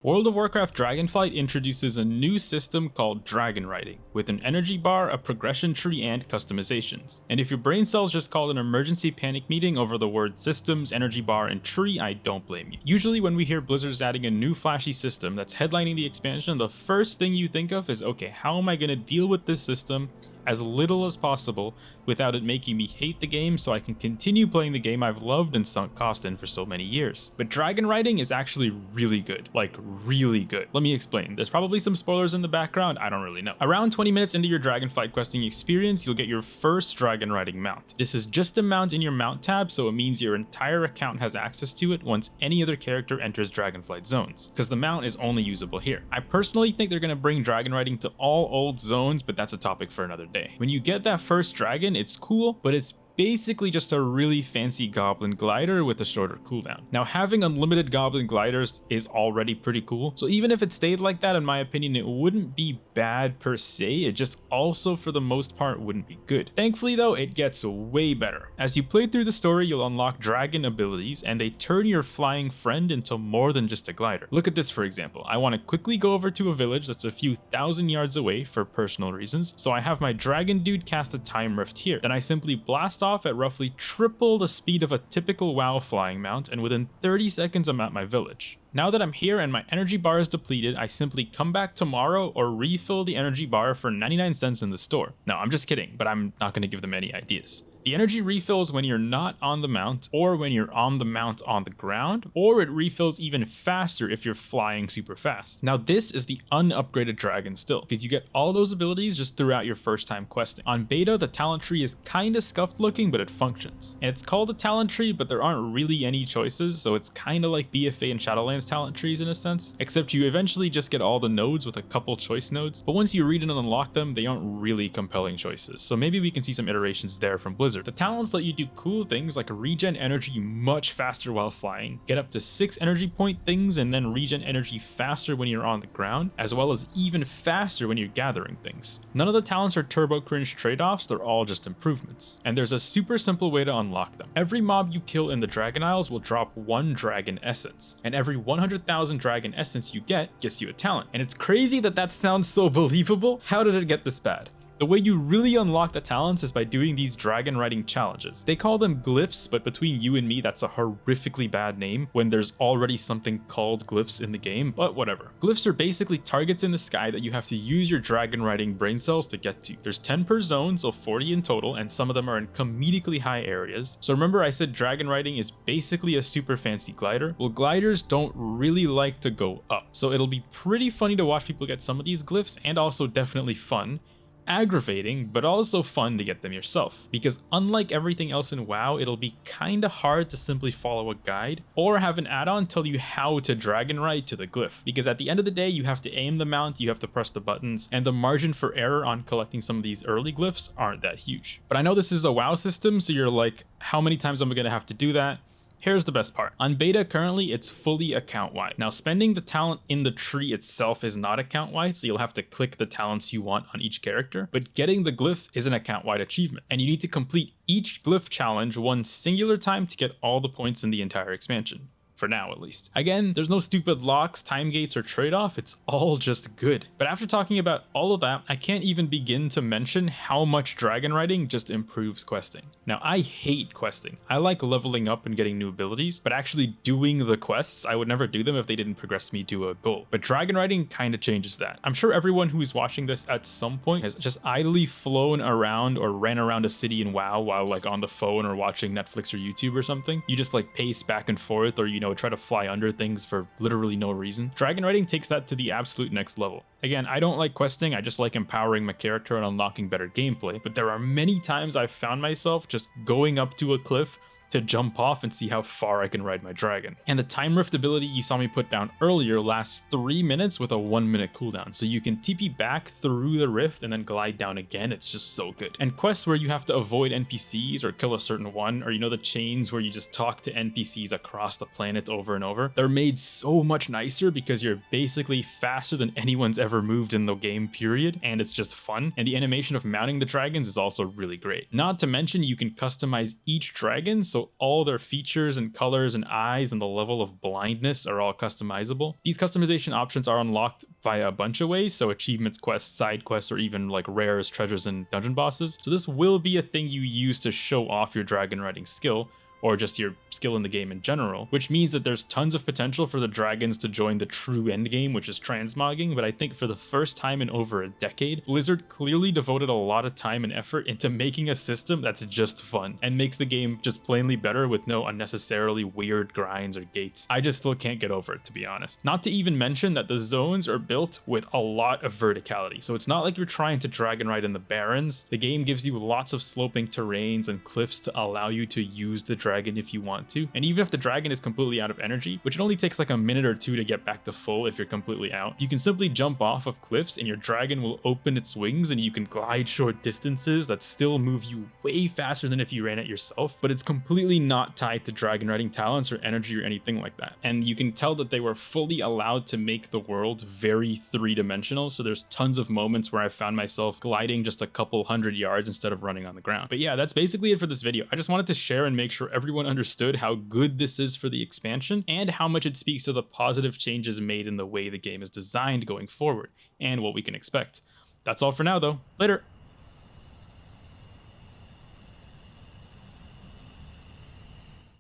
World of Warcraft Dragonflight introduces a new system called dragon riding, with an energy bar, a progression tree, and customizations. And if your brain cells just called an emergency panic meeting over the words systems, energy bar, and tree, I don't blame you. Usually when we hear Blizzard's adding a new flashy system that's headlining the expansion, the first thing you think of is, okay, how am I going to deal with this system as little as possible without it making me hate the game so I can continue playing the game I've loved and sunk cost in for so many years. But dragon riding is actually really good, like really good. Let me explain. There's probably some spoilers in the background, I don't really know. Around 20 minutes into your dragonflight questing experience, you'll get your first dragon riding mount. This is just a mount in your mount tab, so it means your entire account has access to it once any other character enters dragonflight zones, because the mount is only usable here. I personally think they're going to bring dragon riding to all old zones, but that's a topic for another day. When you get that first dragon, it's cool, but it's basically just a really fancy goblin glider with a shorter cooldown. Now, having unlimited goblin gliders is already pretty cool, so even if it stayed like that, in my opinion, it wouldn't be bad per se, it just also for the most part wouldn't be good. Thankfully though, it gets way better. As you play through the story, you'll unlock dragon abilities, and they turn your flying friend into more than just a glider. Look at this for example. I want to quickly go over to a village that's a few thousand yards away for personal reasons, so I have my dragon dude cast a time rift here. Then I simply blast off at roughly triple the speed of a typical WoW flying mount, and within 30 seconds I'm at my village. Now that I'm here and my energy bar is depleted, I simply come back tomorrow or refill the energy bar for 99 cents in the store. No, I'm just kidding, but I'm not going to give them any ideas. The energy refills when you're not on the mount, or when you're on the mount on the ground, or it refills even faster if you're flying super fast. Now this is the unupgraded dragon still, because you get all those abilities just throughout your first time questing. On beta, the talent tree is kinda scuffed looking, but it functions. And it's called a talent tree, but there aren't really any choices, so it's kinda like BFA and Shadowlands talent trees in a sense, except you eventually just get all the nodes with a couple choice nodes, but once you read and unlock them, they aren't really compelling choices, so maybe we can see some iterations there from Blizzard. The talents let you do cool things like regen energy much faster while flying, get up to 6 energy point things, and then regen energy faster when you're on the ground, as well as even faster when you're gathering things. None of the talents are turbo cringe trade-offs, they're all just improvements. And there's a super simple way to unlock them. Every mob you kill in the Dragon Isles will drop 1 dragon essence, and every 100,000 dragon essence you get gets you a talent. And it's crazy that that sounds so believable. How did it get this bad? The way you really unlock the talents is by doing these dragon riding challenges. They call them glyphs, but between you and me, that's a horrifically bad name when there's already something called glyphs in the game, but whatever. Glyphs are basically targets in the sky that you have to use your dragon riding brain cells to get to. There's 10 per zone, so 40 in total, and some of them are in comedically high areas. So remember I said dragon riding is basically a super fancy glider? Well, gliders don't really like to go up, so it'll be pretty funny to watch people get some of these glyphs, and also definitely fun. Aggravating, but also fun to get them yourself, because unlike everything else in WoW, it'll be kinda hard to simply follow a guide or have an add-on tell you how to dragon ride to the glyph, because at the end of the day you have to aim the mount, you have to press the buttons, and the margin for error on collecting some of these early glyphs aren't that huge. But I know this is a WoW system, so you're like, how many times am I gonna have to do that? Here's the best part. On beta currently, it's fully account-wide. Now, spending the talent in the tree itself is not account-wide, so you'll have to click the talents you want on each character, but getting the glyph is an account-wide achievement, and you need to complete each glyph challenge one singular time to get all the points in the entire expansion. For now, at least. Again, there's no stupid locks, time gates, or trade-off, it's all just good. But after talking about all of that, I can't even begin to mention how much dragon riding just improves questing. Now, I hate questing. I like leveling up and getting new abilities, but actually doing the quests, I would never do them if they didn't progress me to a goal. But dragon riding kind of changes that. I'm sure everyone who is watching this at some point has just idly flown around or ran around a city in WoW while like on the phone or watching Netflix or YouTube or something. You just like pace back and forth, or try to fly under things for literally no reason. Dragon riding takes that to the absolute next level. Again, I don't like questing, I just like empowering my character and unlocking better gameplay, but there are many times I've found myself just going up to a cliff to jump off and see how far I can ride my dragon. And the time rift ability you saw me put down earlier lasts 3 minutes with a 1-minute cooldown, so you can TP back through the rift and then glide down again. It's just so good. And quests where you have to avoid NPCs or kill a certain one, or the chains where you just talk to NPCs across the planet over and over, they're made so much nicer because you're basically faster than anyone's ever moved in the game, period, and it's just fun. And the animation of mounting the dragons is also really great. Not to mention you can customize each dragon, so so all their features and colors and eyes and the level of blindness are all customizable. These customization options are unlocked via a bunch of ways, so achievements, quests, side quests, or even like rares, treasures, and dungeon bosses. So this will be a thing you use to show off your dragon riding skill, or just your skill in the game in general, which means that there's tons of potential for the dragons to join the true endgame, which is transmogging. But I think for the first time in over a decade, Blizzard clearly devoted a lot of time and effort into making a system that's just fun and makes the game just plainly better with no unnecessarily weird grinds or gates. I just still can't get over it, to be honest. Not to even mention that the zones are built with a lot of verticality, so it's not like you're trying to dragon ride in the barrens. The game gives you lots of sloping terrains and cliffs to allow you to use the dragon if you want to. And even if the dragon is completely out of energy, which it only takes like a minute or two to get back to full if you're completely out, you can simply jump off of cliffs and your dragon will open its wings and you can glide short distances that still move you way faster than if you ran it yourself. But it's completely not tied to dragon riding talents or energy or anything like that. And you can tell that they were fully allowed to make the world very three-dimensional, so there's tons of moments where I found myself gliding just a couple hundred yards instead of running on the ground. But yeah, that's basically it for this video. I just wanted to share and make sure everyone understood how good this is for the expansion and how much it speaks to the positive changes made in the way the game is designed going forward and what we can expect. That's all for now though. Later!